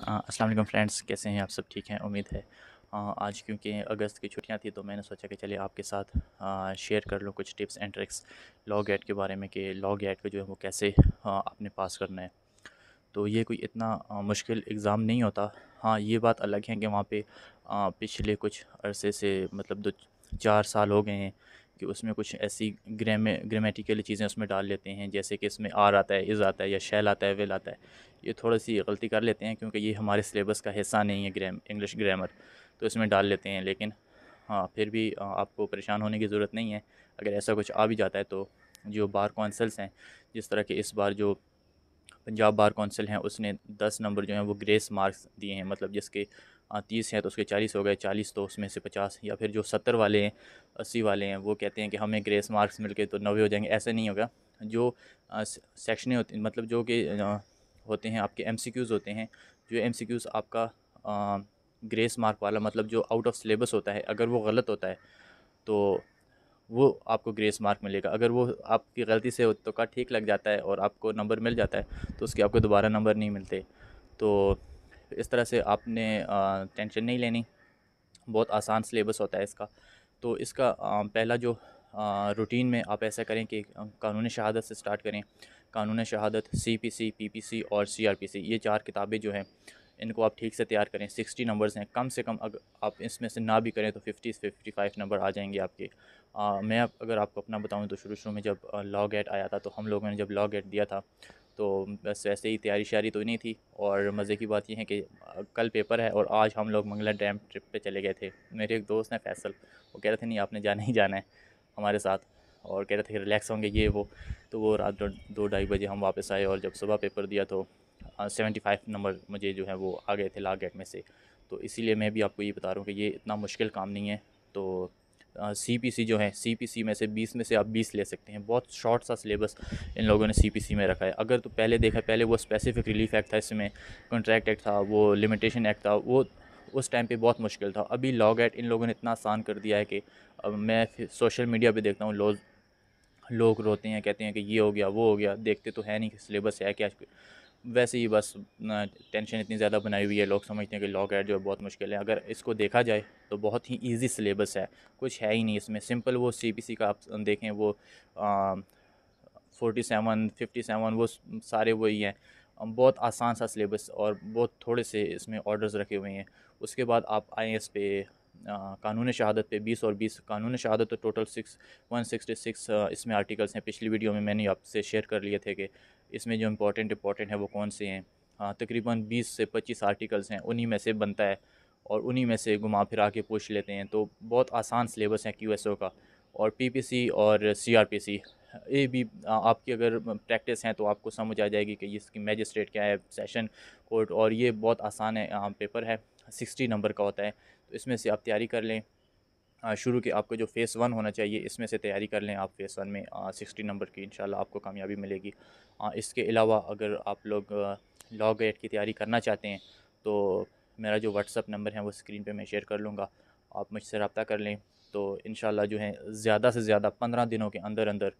अस्सलाम वालेकुम फ्रेंड्स, कैसे हैं आप? सब ठीक हैं, उम्मीद है। आज क्योंकि अगस्त की छुट्टियां थी तो मैंने सोचा कि चलिए आपके साथ शेयर कर लूँ कुछ tips and tricks law gate के बारे में कि लॉ गेट को जो है वो कैसे आपने पास करना है। तो ये कोई इतना मुश्किल एग्ज़ाम नहीं होता। हाँ, ये बात अलग है कि वहाँ पे पिछले कुछ अरसे से मतलब 2-4 साल हो गए हैं कि उसमें कुछ ऐसी ग्रामेटिकल चीज़ें उसमें डाल लेते हैं, जैसे कि इसमें आर आता है, इज़ आता है या शैल आता है, विल आता है। ये थोड़ी-सी गलती कर लेते हैं क्योंकि ये हमारे सिलेबस का हिस्सा नहीं है इंग्लिश ग्रामर, तो इसमें डाल लेते हैं। लेकिन हाँ, फिर भी आपको परेशान होने की ज़रूरत नहीं है। अगर ऐसा कुछ आ भी जाता है तो जो बार कौंसल्स हैं, जिस तरह के इस बार जो पंजाब बार कौंसिल हैं उसने 10 नंबर जो हैं वो ग्रेस मार्क्स दिए हैं, मतलब जिसके 30 हैं तो उसके 40 हो गए, 40 तो उसमें से 50, या फिर जो 70 वाले हैं, 80 वाले हैं, वो कहते हैं कि हमें ग्रेस मार्क्स मिल के तो 90 हो जाएंगे। ऐसा नहीं होगा। जो सेक्शनें होती मतलब जो कि होते हैं आपके एमसीक्यूज़ होते हैं, जो एमसीक्यूज़ आपका ग्रेस मार्क वाला मतलब जो आउट ऑफ सिलेबस होता है, अगर वो गलत होता है तो वो आपको ग्रेस मार्क मिलेगा। अगर वो आपकी गलती से तुक्का ठीक लग जाता है और आपको नंबर मिल जाता है तो उसके आपको दोबारा नंबर नहीं मिलते। तो इस तरह से आपने टेंशन नहीं लेनी। बहुत आसान सिलेबस होता है इसका। तो इसका पहला जो रूटीन में आप ऐसा करें कि कानून शहादत से स्टार्ट करें। कानून शहादत, सीपीसी, पीपीसी और सीआरपीसी, ये 4 किताबें जो हैं इनको आप ठीक से तैयार करें। 60 नंबर्स हैं, कम से कम अगर आप इसमें से ना भी करें तो 50 से 55 नंबर आ जाएंगे आपके। मैं अगर आपको अपना बताऊं तो शुरू शुरू में जब लॉ गेट आया था तो हम लोगों ने जब लॉ गेट दिया था तो बस वैसे ही तैयारी शारी तो नहीं थी। और मज़े की बात यह है कि कल पेपर है और आज हम लोग मंगला डैम ट्रिप पे चले गए थे। मेरे एक दोस्त हैं फैसल, वो कह रहे थे नहीं आपने जाना ही जाना है हमारे साथ, और कह रहे थे रिलैक्स होंगे ये वो। तो वो रात 2-2 ढाई बजे हम वापस आए और जब सुबह पेपर दिया तो 75 नंबर मुझे जो है वो आ गए थे लॉ गेट में से। तो इसीलिए मैं भी आपको ये बता रहा हूँ कि ये इतना मुश्किल काम नहीं है। तो सीपीसी जो है, सीपीसी में से 20 में से आप 20 ले सकते हैं। बहुत शॉर्ट सा सिलेबस इन लोगों ने सीपीसी में रखा है। अगर तो पहले देखा, पहले वो स्पेसिफिक रिलीफ एक्ट था, इसमें कॉन्ट्रैक्ट एक्ट था, वो लिमिटेशन एक्ट था, वो उस टाइम पे बहुत मुश्किल था। अभी लॉ गेट इन लोगों ने इतना आसान कर दिया है कि अब मैं सोशल मीडिया पे देखता हूँ लोग रोते हैं, कहते हैं कि ये हो गया वो हो गया, देखते तो है नहीं कि सिलेबस है क्या। वैसे ही बस टेंशन इतनी ज़्यादा बनाई हुई है, लोग समझते हैं कि लॉ कैट जो है बहुत मुश्किल है। अगर इसको देखा जाए तो बहुत ही इजी सिलेबस है, कुछ है ही नहीं इसमें। सिंपल वो सीपीसी का आप देखें, वो 47, 57 वो सारे वही हैं। बहुत आसान सा सिलेबस और बहुत थोड़े से इसमें ऑर्डर्स रखे हुए हैं। उसके बाद आप आए इस पे कानून शहादत पे। 20 और 20 कानून शहादत तो टोटल 166 इसमें आर्टिकल्स हैं। पिछली वीडियो में मैंने आपसे शेयर कर लिए थे कि इसमें जो इम्पोर्टेंट है वो कौन से हैं। हाँ, तकरीबन 20 से 25 आर्टिकल्स हैं, उन्हीं में से बनता है और उन्हीं में से घुमा फिरा के पूछ लेते हैं। तो बहुत आसान सिलेबस है क्यूएसओ का। और पीपीसी और सीआरपीसी ये भी आपकी अगर प्रैक्टिस है तो आपको समझ आ जाएगी कि इसकी मैजिस्ट्रेट क्या है, सेशन कोर्ट, और ये बहुत आसान है। पेपर है, 60 नंबर का होता है। तो इसमें से आप तैयारी कर लें। शुरू के आपको जो फ़ेज़ 1 होना चाहिए इसमें से तैयारी कर लें आप। फ़ेज़ 1 में 60 नंबर की इंशाल्लाह आपको कामयाबी मिलेगी। इसके अलावा अगर आप लोग लॉ गेट की तैयारी करना चाहते हैं तो मेरा जो व्हाट्सअप नंबर है वो स्क्रीन पे मैं शेयर कर लूँगा, आप मुझसे रब्ता कर लें। तो इंशाल्लाह जो है ज़्यादा से ज़्यादा 15 दिनों के अंदर अंदर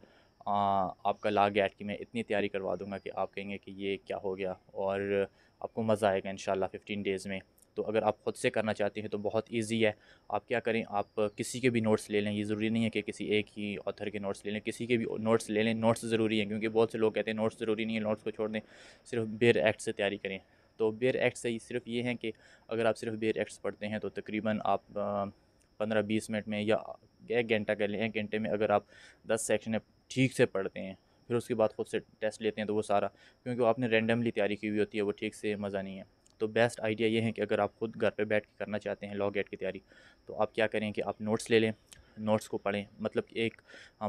आपका लॉ गेट की मैं इतनी तैयारी करवा दूँगा कि आप कहेंगे कि ये क्या हो गया, और आपको मज़ा आएगा इंशाल्लाह 15 डेज़ में। तो अगर आप ख़ुद से करना चाहते हैं तो बहुत ईजी है। आप क्या करें, आप किसी के भी नोट्स ले लें। ये ज़रूरी नहीं है कि किसी एक ही ऑथर के नोट्स ले लें, किसी के भी नोट्स ले लें। नोट्स ज़रूरी हैं क्योंकि बहुत से लोग कहते हैं नोट्स ज़रूरी नहीं है, नोट्स को छोड़ दें, सिर्फ बेयर एक्ट से तैयारी करें। तो बेयर एक्ट से ही सिर्फ ये है कि अगर आप सिर्फ बेयर एक्ट्स पढ़ते हैं तो तकरीबन आप 15-20 मिनट में या 1 घंटा कर लें, 1 घंटे में अगर आप 10 सेक्शन ठीक से पढ़ते हैं, फिर उसके बाद खुद से टेस्ट लेते हैं तो वो सारा, क्योंकि वो आपने रैंडमली तैयारी की हुई होती है, वो ठीक से मज़ा नहीं है। तो बेस्ट आइडिया ये है कि अगर आप खुद घर पे बैठ के करना चाहते हैं लॉ गेट की तैयारी, तो आप क्या करें कि आप नोट्स ले लें, नोट्स को पढ़ें। मतलब कि एक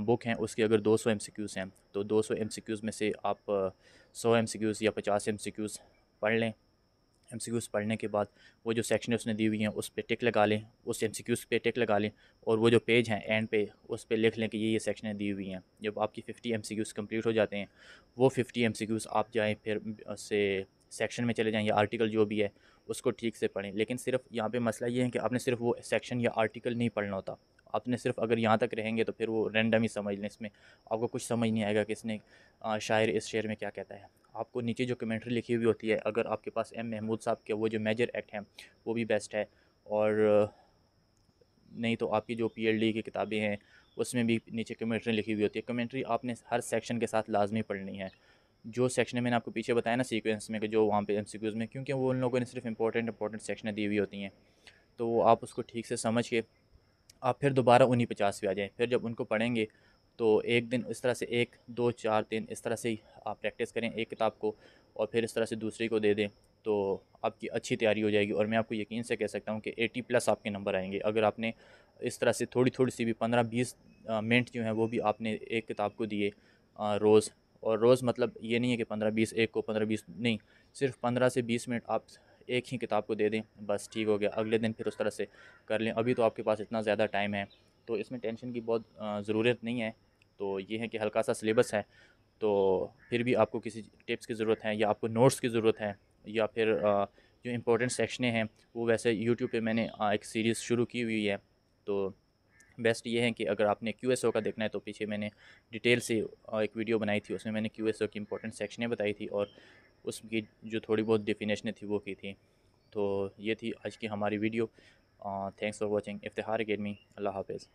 बुक है, उसके अगर 200 एमसीक्यूज़ हैं तो 200 एमसीक्यूज़ में से आप 100 एमसीक्यूज़ या 50 एमसीक्यूज़ पढ़ लें। एमसीक्यूज़ पढ़ने के बाद वो जो सेक्शन उसने दी हुई हैं उस पे टिक लगा लें, उस एमसीक्यूज़ पे टिक लगा लें, और वो जो पेज हैं एंड पे उस पे लिख लें कि ये सेक्शनें दी हुई हैं। जब आपकी 50 एमसीक्यूज़ कंप्लीट हो जाते हैं, वो 50 एमसीक्यूज़ आप जाएँ फिर से सेक्शन में चले जाएँ या आर्टिकल जो भी है उसको ठीक से पढ़ें। लेकिन सिर्फ यहाँ पे मसला ये है कि आपने सिर्फ वो सेक्शन या आर्टिकल नहीं पढ़ना होता, आपने सिर्फ अगर यहाँ तक रहेंगे तो फिर वो रैंडम ही समझ लें, इसमें आपको कुछ समझ नहीं आएगा कि इसने शायर इस शेर में क्या कहता है। आपको नीचे जो कमेंट्री लिखी हुई होती है, अगर आपके पास एम महमूद साहब के वो जो मेजर एक्ट हैं वो भी बेस्ट है, और नहीं तो आपकी जो पीएलडी की किताबें हैं उसमें भी नीचे कमेंट्री लिखी हुई होती है। कमेंट्री आपने हर सेक्शन के साथ लाजमी पढ़नी है। जो सेक्शन मैंने आपको पीछे बताया ना सीक्वेंस में, कि जो वहाँ पे एमसीक्यूज़ में, क्योंकि वो उन लोगों ने सिर्फ इंपॉर्टेंट सेक्शन दी हुई होती हैं, तो वो आप उसको ठीक से समझ के आप फिर दोबारा उन्हीं 50 पे आ जाएँ। फिर जब उनको पढ़ेंगे तो एक दिन इस तरह से 1, 2, 4, 3 इस तरह से ही आप प्रैक्टिस करें एक किताब को, और फिर इस तरह से दूसरी को दे दें, तो आपकी अच्छी तैयारी हो जाएगी। और मैं आपको यकीन से कह सकता हूँ कि 80 प्लस आपके नंबर आएँगे। अगर आपने इस तरह से थोड़ी-थोड़ी सी भी 15-20 मिनट जो हैं वो भी आपने एक किताब को दिए रोज़। और रोज़ मतलब ये नहीं है कि 15-20 एक को 15-20 नहीं, सिर्फ 15 से 20 मिनट आप एक ही किताब को दे दें, बस ठीक हो गया। अगले दिन फिर उस तरह से कर लें। अभी तो आपके पास इतना ज़्यादा टाइम है, तो इसमें टेंशन की बहुत ज़रूरत नहीं है। तो ये है कि हल्का सा सिलेबस है, तो फिर भी आपको किसी टिप्स की ज़रूरत है या आपको नोट्स की ज़रूरत है, या फिर जो इम्पोर्टेंट सेक्शनें हैं वो वैसे यूट्यूब पे मैंने एक सीरीज़ शुरू की हुई है। तो बेस्ट ये है कि अगर आपने क्यूएसओ का देखना है तो पीछे मैंने डिटेल से एक वीडियो बनाई थी, उसमें मैंने क्यूएसओ की इंपॉर्टेंट सेक्शनें बताई थी, और उसकी जो थोड़ी बहुत डेफिनेशनें थी वो की थी। तो ये थी आज की हमारी video. Thanks for watching. Iftikhar academy. अल्लाह हाफ़िज़।